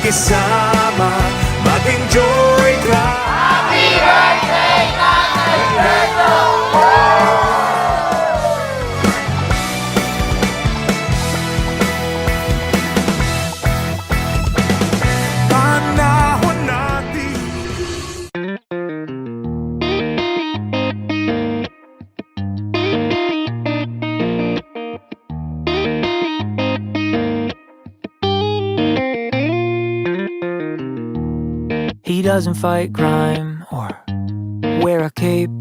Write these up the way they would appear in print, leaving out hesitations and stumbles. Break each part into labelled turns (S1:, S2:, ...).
S1: makisama, mag-enjoy ka.
S2: Happy birthday, Tatay Berto!
S1: Panahon natin.
S3: He doesn't fight crime or wear a cape.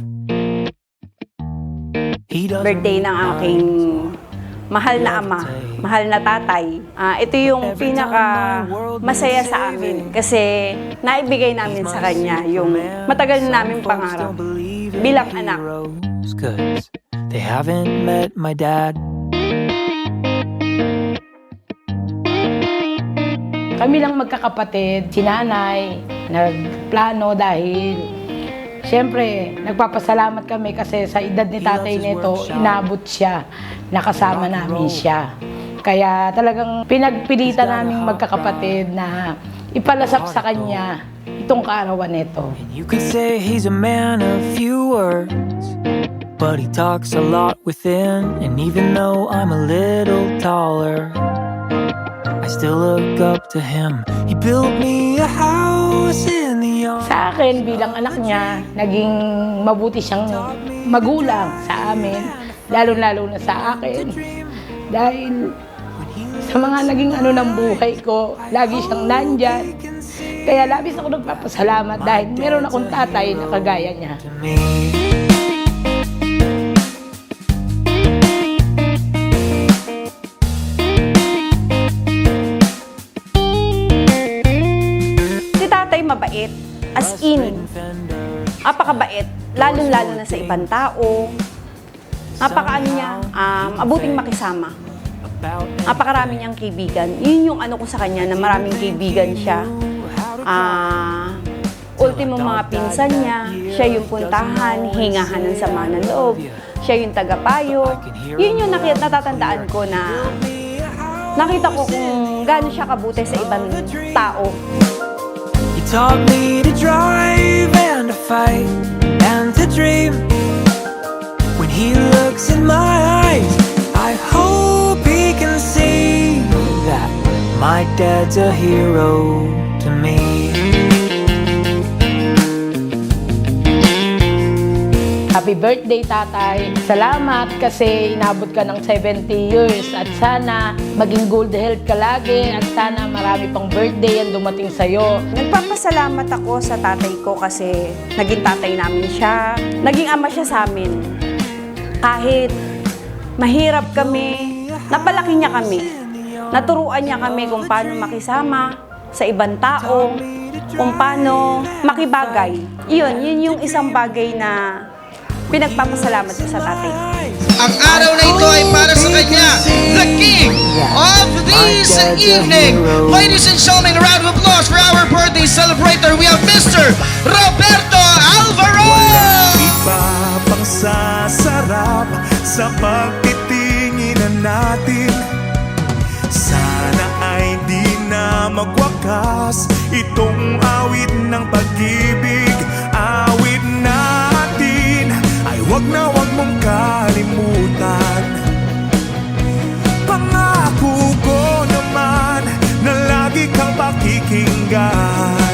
S3: He doesn't
S4: Birthday ng aking mahal na ama, mahal na tatay. Ito yung pinaka masaya sa amin kasi naibigay namin sa kanya yung matagal na naming pangarap bilang anak.
S3: 'Cause they haven't met my dad.
S5: Kami lang magkakapatid, si nanay, nagplano dahil siyempre nagpapasalamat kami kasi sa edad ni tatay nito, inabot siya, nakasama namin siya. Kaya talagang pinagpilitan naming magkakapatid na ipalasap sa kanya itong kaarawan nito.
S3: You could say he's a man of few words, but he talks a lot within. And even though I'm a little taller, I still look up to him. He built me a house in the yard.
S5: Sa akin bilang anak niya, naging mabuti siyang magulang sa amin, lalo-lalo na sa akin. Dahil sa mga naging ng buhay ko, lagi siyang nandyan. Kaya labis ako nagpapasalamat dahil meron akong tatay na kagaya niya.
S3: To me.
S4: Si tatay mabait, as in, napakabait, lalo-lalo na sa ibang tao. Napakaano niya, abuting makisama. Napakarami niyang kaibigan. Yun yung ko sa kanya, na maraming kaibigan siya. Ultimo mga pinsan niya, siya yung puntahan, hingahan ng sama ng loob, siya yung tagapayo. Yun yung natatandaan ko na nakita ko kung gaano siya kabuti sa ibang tao.
S3: He taught me to drive and to fight and to dream. When he looks in my eyes, I hope he can see that my dad's a hero to me.
S5: Happy birthday, tatay. Salamat kasi inabot ka ng 70 years at sana maging good health ka lagi at sana marami pang birthday ang dumating sa'yo.
S4: Nagpapasalamat ako sa tatay ko kasi naging tatay namin siya. Naging ama siya sa amin. Kahit mahirap kami, napalaki niya kami. Naturuan niya kami kung paano makisama sa ibang tao, kung paano makibagay. Yun yung isang bagay na pinagpapasalamat ko sa tatay.
S2: Ang araw na ito ay para sa kanya, the king of this evening. Ladies and gentlemen, a round of applause for our birthday celebrator. We have Mr. Roberto Alvaro!
S1: Iba pang sasarap sa pagtitinginan natin. Sana ay di na magwakas itong awit ng pag-ibig. Awit natin ay wag na wag mong kalimutan. Pangako ko naman na lagi kang pakikinggan.